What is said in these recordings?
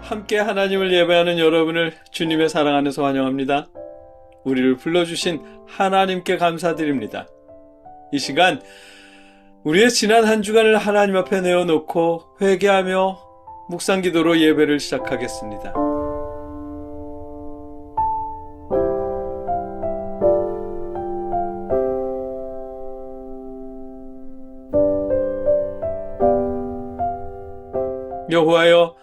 함께 하나님을 예배하는 여러분을 주님의 사랑 안에서 환영합니다. 우리를 불러주신 하나님께 감사드립니다. 이 시간 우리의 지난 한 주간을 하나님 앞에 내어놓고 회개하며 묵상기도로 예배를 시작하겠습니다. 여호와여,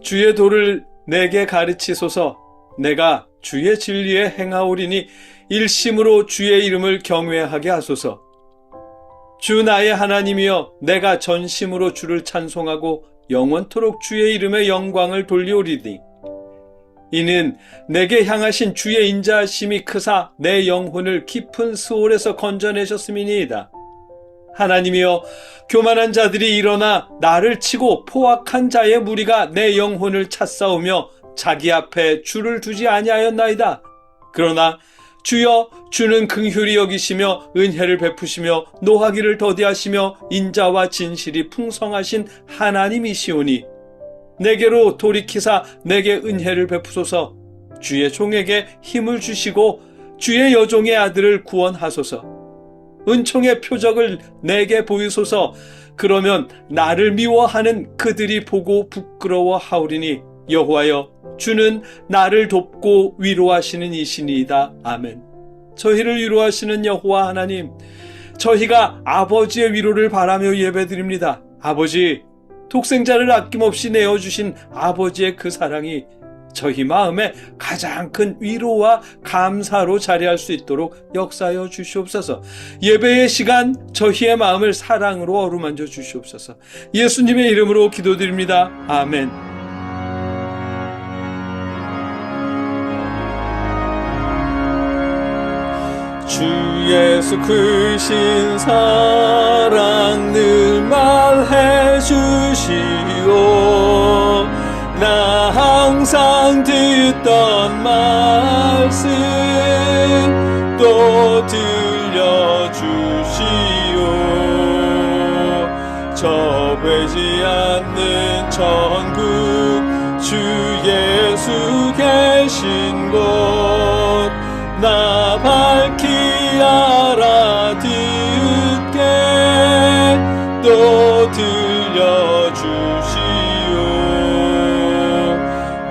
주의 도를 내게 가르치소서. 내가 주의 진리에 행하오리니 일심으로 주의 이름을 경외하게 하소서. 주 나의 하나님이여, 내가 전심으로 주를 찬송하고 영원토록 주의 이름의 영광을 돌리오리니 이는 내게 향하신 주의 인자하심이 크사 내 영혼을 깊은 스올에서 건져내셨음이니이다. 하나님이여, 교만한 자들이 일어나 나를 치고 포악한 자의 무리가 내 영혼을 찼사오며 자기 앞에 주를 두지 아니하였나이다. 그러나 주여, 주는 긍휼히 여기시며 은혜를 베푸시며 노하기를 더디하시며 인자와 진실이 풍성하신 하나님이시오니 내게로 돌이키사 내게 은혜를 베푸소서. 주의 종에게 힘을 주시고 주의 여종의 아들을 구원하소서. 은총의 표적을 내게 보이소서. 그러면 나를 미워하는 그들이 보고 부끄러워하오리니 여호와여, 주는 나를 돕고 위로하시는 이시니이다. 아멘. 저희를 위로하시는 여호와 하나님, 저희가 아버지의 위로를 바라며 예배드립니다. 아버지, 독생자를 아낌없이 내어주신 아버지의 그 사랑이 저희 마음에 가장 큰 위로와 감사로 자리할 수 있도록 역사하여 주시옵소서. 예배의 시간 저희의 마음을 사랑으로 어루만져 주시옵소서. 예수님의 이름으로 기도드립니다. 아멘. 주 예수 크신 사랑 늘 말해 주시오. 나 항상 듣던 말씀 또 들려주시오. 저 보이지 않는 천국 주 예수 계신 곳 나 밝히 알아듣게 또 들려주시오.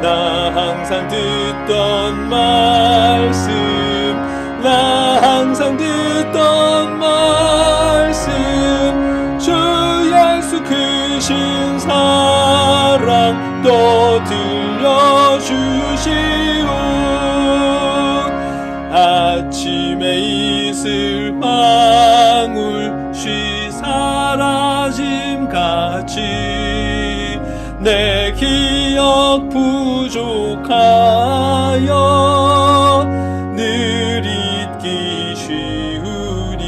나 항상 듣던 말씀, 나 항상 듣던 말씀, 주 예수 크신 사랑 또 들려주시오. 아침에 이슬 방울 쉬 사라짐같이 내 기억 부족하여 늘 잊기 쉬우니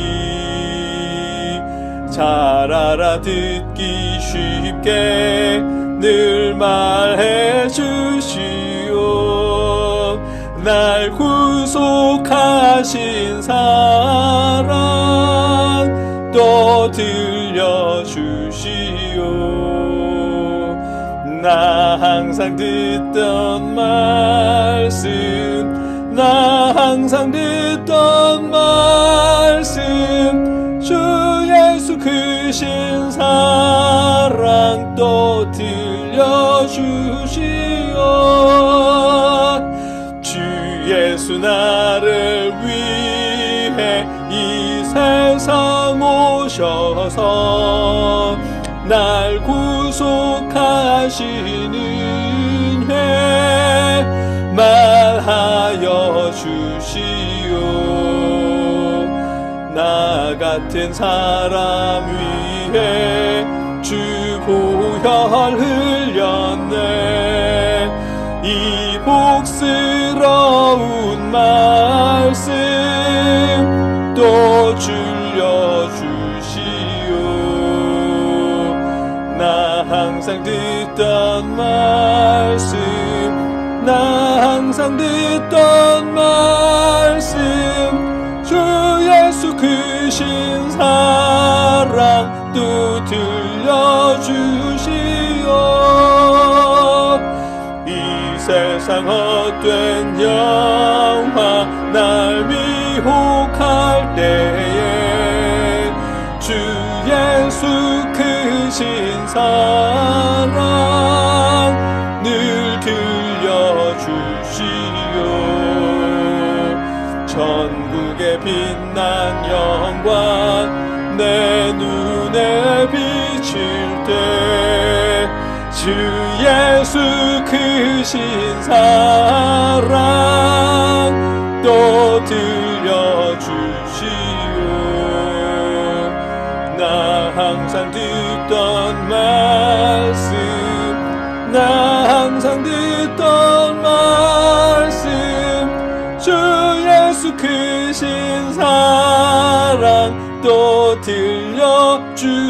잘 알아듣기 쉽게 늘 말해 주시오. 날 구속하신 사랑 또 들려주시오. 나 항상 듣던 말씀, 나 항상 듣던 말씀, 주 예수 크신 사랑 또 들려주시오. 주 예수 나를 위해 이 세상 오셔서 날 구속하신 은혜 말하여 주시오. 나 같은 사람 위해 주 보혈 흘렸네. 이 복스러운 말씀 또 들려주시오. 나 항상 듣던 말씀, 나 항상 듣던 말씀, 주 예수 크신 사랑 또 들려주시오. 이 세상 헛된 영화 날 미혹할 때에 주 예수 크신 사랑 늘 들려주시오. 전국의 빛난 영광 내 눈에 비칠 때 주 예수 크신 사랑 또 들려주시오. 나 항상 듣던 말씀 나 항상 듣던 말씀 주 예수 크신 사랑 또 들려주시오.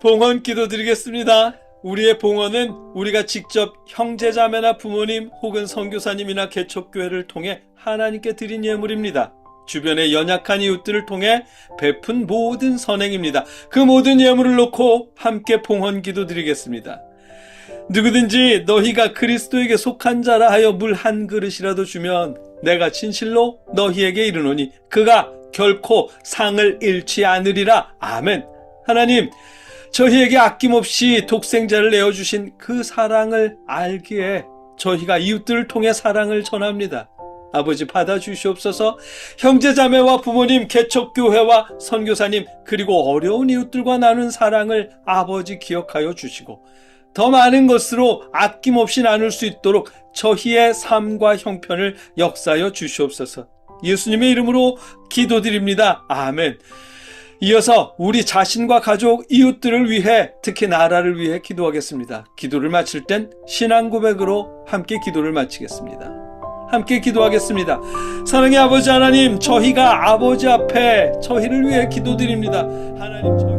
봉헌 기도드리겠습니다. 우리의 봉헌은 우리가 직접 형제자매나 부모님 혹은 선교사님이나 개척교회를 통해 하나님께 드린 예물입니다. 주변의 연약한 이웃들을 통해 베푼 모든 선행입니다. 그 모든 예물을 놓고 함께 봉헌 기도드리겠습니다. 누구든지 너희가 그리스도에게 속한 자라 하여 물 한 그릇이라도 주면 내가 진실로 너희에게 이르노니 그가 결코 상을 잃지 않으리라. 아멘. 하나님, 저희에게 아낌없이 독생자를 내어주신 그 사랑을 알기에 저희가 이웃들을 통해 사랑을 전합니다. 아버지 받아주시옵소서. 형제자매와 부모님, 개척교회와 선교사님 그리고 어려운 이웃들과 나눈 사랑을 아버지 기억하여 주시고 더 많은 것으로 아낌없이 나눌 수 있도록 저희의 삶과 형편을 역사하여 주시옵소서. 예수님의 이름으로 기도드립니다. 아멘. 이어서 우리 자신과 가족, 이웃들을 위해 특히 나라를 위해 기도하겠습니다. 기도를 마칠 땐 신앙 고백으로 함께 기도를 마치겠습니다. 함께 기도하겠습니다. 사랑의 아버지 하나님, 저희가 아버지 앞에 저희를 위해 기도드립니다. 하나님, 저희의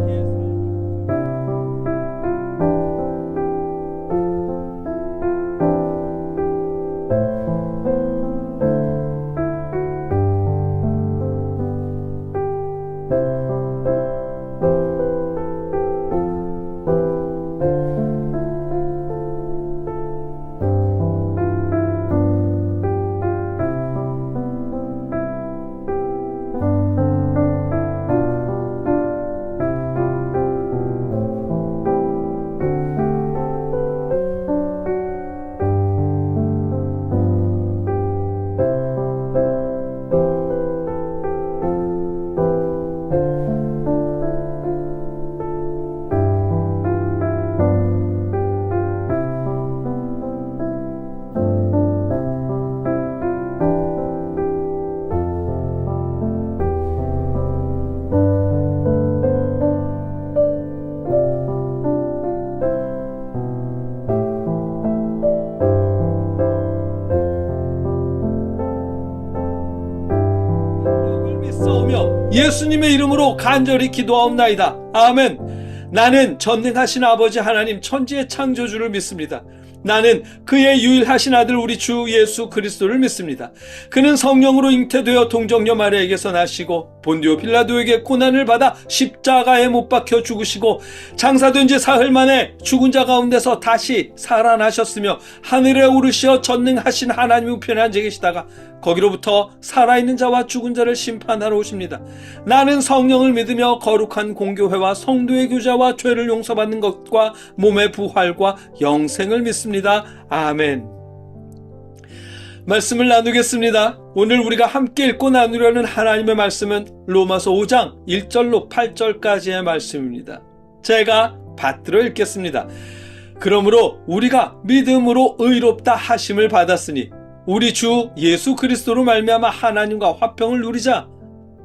예수님의 이름으로 간절히 기도하옵나이다. 아멘. 나는 전능하신 아버지 하나님 천지의 창조주를 믿습니다. 나는 그의 유일하신 아들 우리 주 예수 그리스도를 믿습니다. 그는 성령으로 잉태되어 동정녀 마리아에게서 나시고 본디오 빌라도에게 고난을 받아 십자가에 못 박혀 죽으시고 장사된 지 사흘 만에 죽은 자 가운데서 다시 살아나셨으며 하늘에 오르시어 전능하신 하나님 우편에 앉아 계시다가 거기로부터 살아있는 자와 죽은 자를 심판하러 오십니다. 나는 성령을 믿으며 거룩한 공교회와 성도의 교제와 죄를 용서받는 것과 몸의 부활과 영생을 믿습니다. 아멘. 말씀을 나누겠습니다. 오늘 우리가 함께 읽고 나누려는 하나님의 말씀은 로마서 5장 1절로 8절까지의 말씀입니다. 제가 받들어 읽겠습니다. 그러므로 우리가 믿음으로 의롭다 하심을 받았으니 우리 주 예수 그리스도로 말미암아 하나님과 화평을 누리자.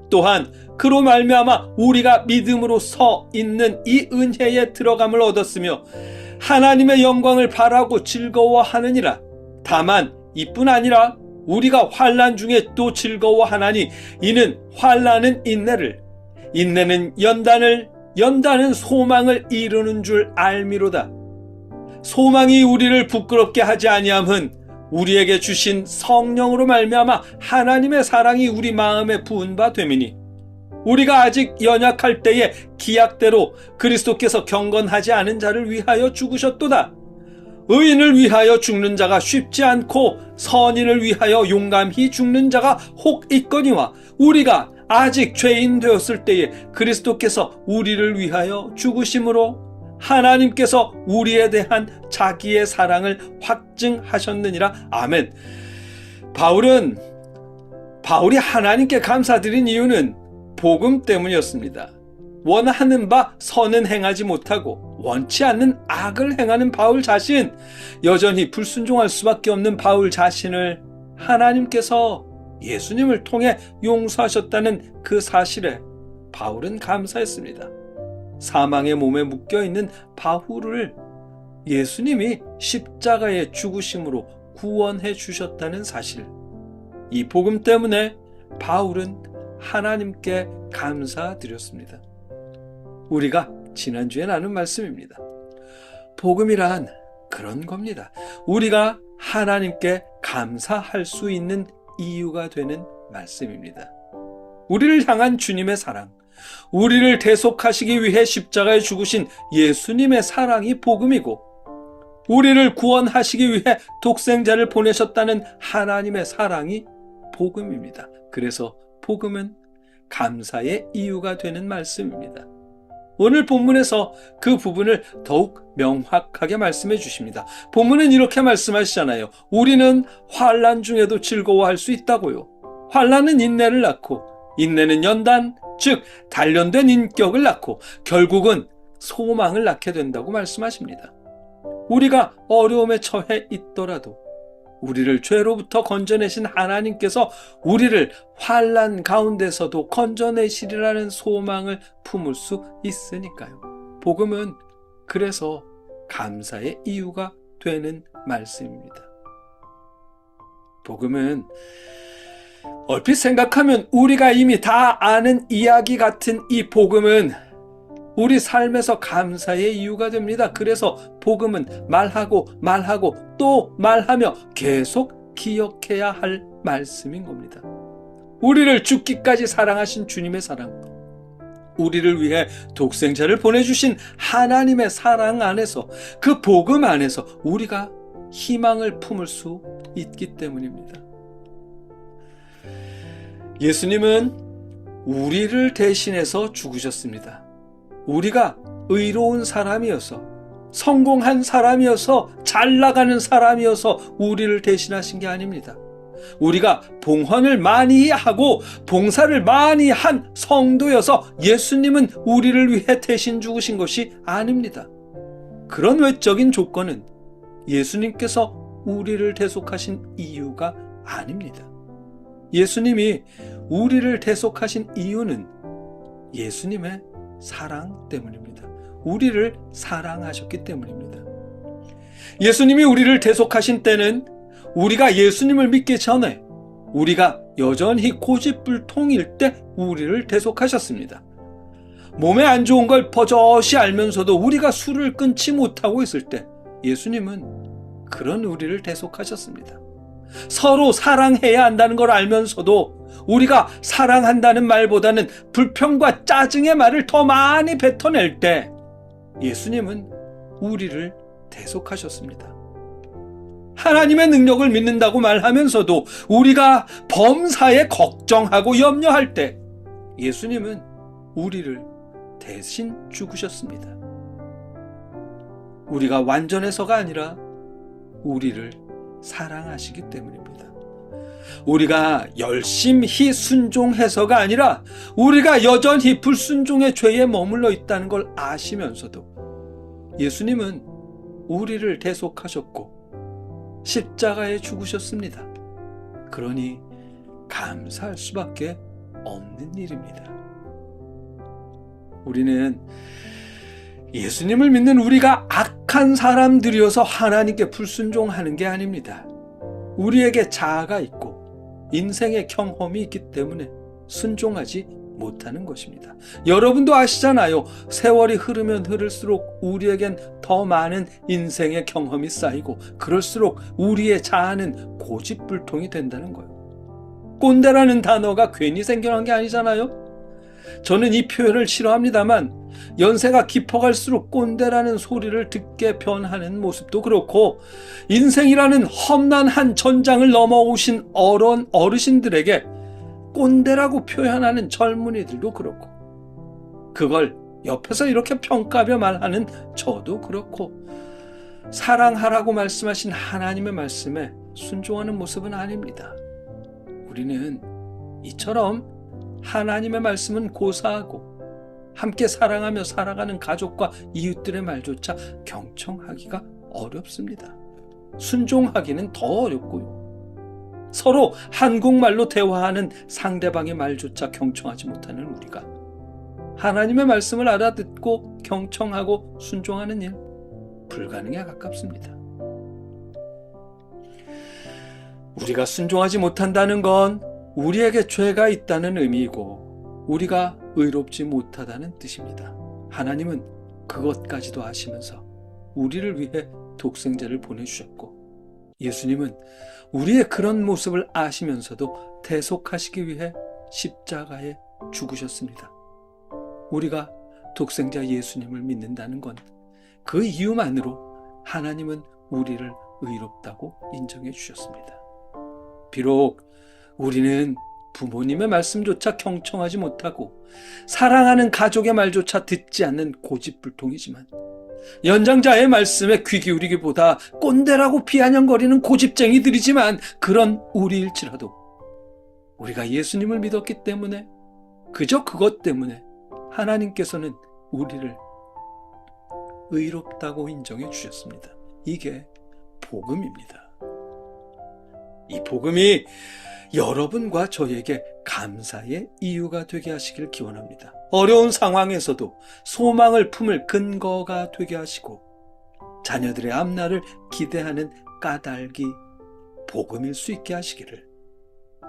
또한 그로 말미암아 우리가 믿음으로 서 있는 이 은혜에 들어감을 얻었으며 하나님의 영광을 바라고 즐거워하느니라. 다만 이뿐 아니라 우리가 환난 중에 또 즐거워하나니 이는 환난은 인내를, 인내는 연단을, 연단은 소망을 이루는 줄 알미로다. 소망이 우리를 부끄럽게 하지 아니함은 우리에게 주신 성령으로 말미암아 하나님의 사랑이 우리 마음에 부은 바 됨이니 우리가 아직 연약할 때에 기약대로 그리스도께서 경건하지 않은 자를 위하여 죽으셨도다. 의인을 위하여 죽는 자가 쉽지 않고 선인을 위하여 용감히 죽는 자가 혹 있거니와 우리가 아직 죄인 되었을 때에 그리스도께서 우리를 위하여 죽으심으로 하나님께서 우리에 대한 자기의 사랑을 확증하셨느니라. 아멘. 바울이 하나님께 감사드린 이유는 복음 때문이었습니다. 원하는 바 선은 행하지 못하고 원치 않는 악을 행하는 바울 자신, 여전히 불순종할 수밖에 없는 바울 자신을 하나님께서 예수님을 통해 용서하셨다는 그 사실에 바울은 감사했습니다. 사망의 몸에 묶여있는 바울을 예수님이 십자가의 죽으심으로 구원해 주셨다는 사실, 이 복음 때문에 바울은 하나님께 감사드렸습니다. 우리가 지난주에 나눈 말씀입니다. 복음이란 그런 겁니다. 우리가 하나님께 감사할 수 있는 이유가 되는 말씀입니다. 우리를 향한 주님의 사랑, 우리를 대속하시기 위해 십자가에 죽으신 예수님의 사랑이 복음이고, 우리를 구원하시기 위해 독생자를 보내셨다는 하나님의 사랑이 복음입니다. 그래서 복음은 감사의 이유가 되는 말씀입니다. 오늘 본문에서 그 부분을 더욱 명확하게 말씀해 주십니다. 본문은 이렇게 말씀하시잖아요. 우리는 환난 중에도 즐거워할 수 있다고요. 환난은 인내를 낳고, 인내는 연단, 즉 단련된 인격을 낳고 결국은 소망을 낳게 된다고 말씀하십니다. 우리가 어려움에 처해 있더라도 우리를 죄로부터 건져내신 하나님께서 우리를 환난 가운데서도 건져내시리라는 소망을 품을 수 있으니까요. 복음은 그래서 감사의 이유가 되는 말씀입니다. 복음은 얼핏 생각하면 우리가 이미 다 아는 이야기 같은 이 복음은 우리 삶에서 감사의 이유가 됩니다. 그래서 복음은 말하고 또 말하며 계속 기억해야 할 말씀인 겁니다. 우리를 죽기까지 사랑하신 주님의 사랑, 우리를 위해 독생자를 보내주신 하나님의 사랑 안에서, 그 복음 안에서 우리가 희망을 품을 수 있기 때문입니다. 예수님은 우리를 대신해서 죽으셨습니다. 우리가 의로운 사람이어서, 성공한 사람이어서, 잘 나가는 사람이어서 우리를 대신하신 게 아닙니다. 우리가 봉헌을 많이 하고 봉사를 많이 한 성도여서 예수님은 우리를 위해 대신 죽으신 것이 아닙니다. 그런 외적인 조건은 예수님께서 우리를 대속하신 이유가 아닙니다. 예수님이 우리를 대속하신 이유는 예수님의 사랑 때문입니다. 우리를 사랑하셨기 때문입니다. 예수님이 우리를 대속하신 때는 우리가 예수님을 믿기 전에, 우리가 여전히 고집불통일 때 우리를 대속하셨습니다. 몸에 안 좋은 걸 버젓이 알면서도 우리가 술을 끊지 못하고 있을 때 예수님은 그런 우리를 대속하셨습니다. 서로 사랑해야 한다는 걸 알면서도 우리가 사랑한다는 말보다는 불평과 짜증의 말을 더 많이 뱉어낼 때 예수님은 우리를 대속하셨습니다. 하나님의 능력을 믿는다고 말하면서도 우리가 범사에 걱정하고 염려할 때 예수님은 우리를 대신 죽으셨습니다. 우리가 완전해서가 아니라 우리를 사랑하시기 때문입니다. 우리가 열심히 순종해서가 아니라 우리가 여전히 불순종의 죄에 머물러 있다는 걸 아시면서도 예수님은 우리를 대속하셨고 십자가에 죽으셨습니다. 그러니 감사할 수밖에 없는 일입니다. 우리는 예수님을 믿는 우리가 악한 사람들이어서 하나님께 불순종하는 게 아닙니다. 우리에게 자아가 있고 인생의 경험이 있기 때문에 순종하지 못하는 것입니다. 여러분도 아시잖아요. 세월이 흐르면 흐를수록 우리에겐 더 많은 인생의 경험이 쌓이고 그럴수록 우리의 자아는 고집불통이 된다는 거예요. 꼰대라는 단어가 괜히 생겨난 게 아니잖아요. 저는 이 표현을 싫어합니다만 연세가 깊어갈수록 꼰대라는 소리를 듣게 변하는 모습도 그렇고, 인생이라는 험난한 전장을 넘어오신 어르신들에게 꼰대라고 표현하는 젊은이들도 그렇고, 그걸 옆에서 이렇게 평가하며 말하는 저도 그렇고, 사랑하라고 말씀하신 하나님의 말씀에 순종하는 모습은 아닙니다. 우리는 이처럼 하나님의 말씀은 고사하고 함께 사랑하며 살아가는 가족과 이웃들의 말조차 경청하기가 어렵습니다. 순종하기는 더 어렵고요. 서로 한국말로 대화하는 상대방의 말조차 경청하지 못하는 우리가 하나님의 말씀을 알아듣고 경청하고 순종하는 일, 불가능에 가깝습니다. 우리가 순종하지 못한다는 건 우리에게 죄가 있다는 의미이고 우리가 의롭지 못하다는 뜻입니다. 하나님은 그것까지도 아시면서 우리를 위해 독생자를 보내주셨고, 예수님은 우리의 그런 모습을 아시면서도 대속하시기 위해 십자가에 죽으셨습니다. 우리가 독생자 예수님을 믿는다는 건 그 이유만으로 하나님은 우리를 의롭다고 인정해 주셨습니다. 비록 우리는 부모님의 말씀조차 경청하지 못하고 사랑하는 가족의 말조차 듣지 않는 고집불통이지만, 연장자의 말씀에 귀 기울이기보다 꼰대라고 비아냥거리는 고집쟁이들이지만, 그런 우리일지라도 우리가 예수님을 믿었기 때문에, 그저 그것 때문에 하나님께서는 우리를 의롭다고 인정해 주셨습니다. 이게 복음입니다. 이 복음이 여러분과 저에게 감사의 이유가 되게 하시길 기원합니다. 어려운 상황에서도 소망을 품을 근거가 되게 하시고, 자녀들의 앞날을 기대하는 까닭이 복음일 수 있게 하시기를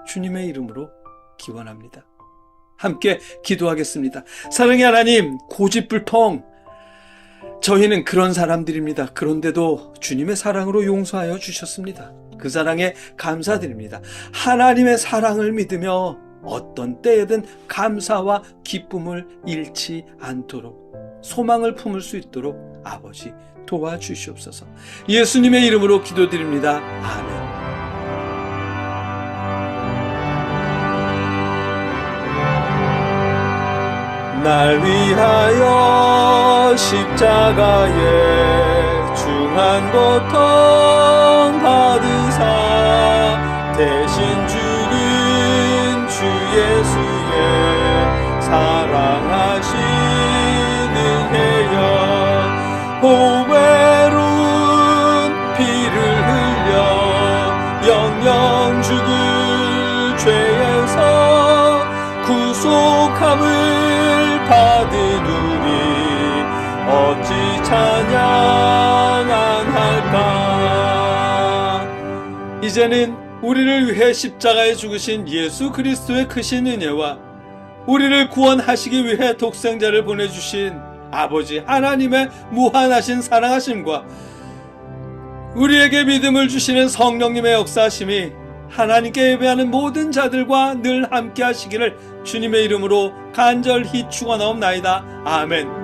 주님의 이름으로 기원합니다. 함께 기도하겠습니다. 사랑의 하나님, 고집불통, 저희는 그런 사람들입니다. 그런데도 주님의 사랑으로 용서하여 주셨습니다. 그 사랑에 감사드립니다. 하나님의 사랑을 믿으며 어떤 때에든 감사와 기쁨을 잃지 않도록, 소망을 품을 수 있도록 아버지 도와주시옵소서. 예수님의 이름으로 기도드립니다. 아멘. 날 위하여 십자가에 중한 고통 받으사 대신 죽은 주 예수의 사랑하시는 해여, 보배로운 피를 흘려 영영 죽을 죄에서 구속함을 받은 우리 어찌 찬양 안 할까. 이제는 우리를 위해 십자가에 죽으신 예수 그리스도의 크신 은혜와 우리를 구원하시기 위해 독생자를 보내주신 아버지 하나님의 무한하신 사랑하심과 우리에게 믿음을 주시는 성령님의 역사하심이 하나님께 예배하는 모든 자들과 늘 함께 하시기를 주님의 이름으로 간절히 축원하옵나이다. 아멘.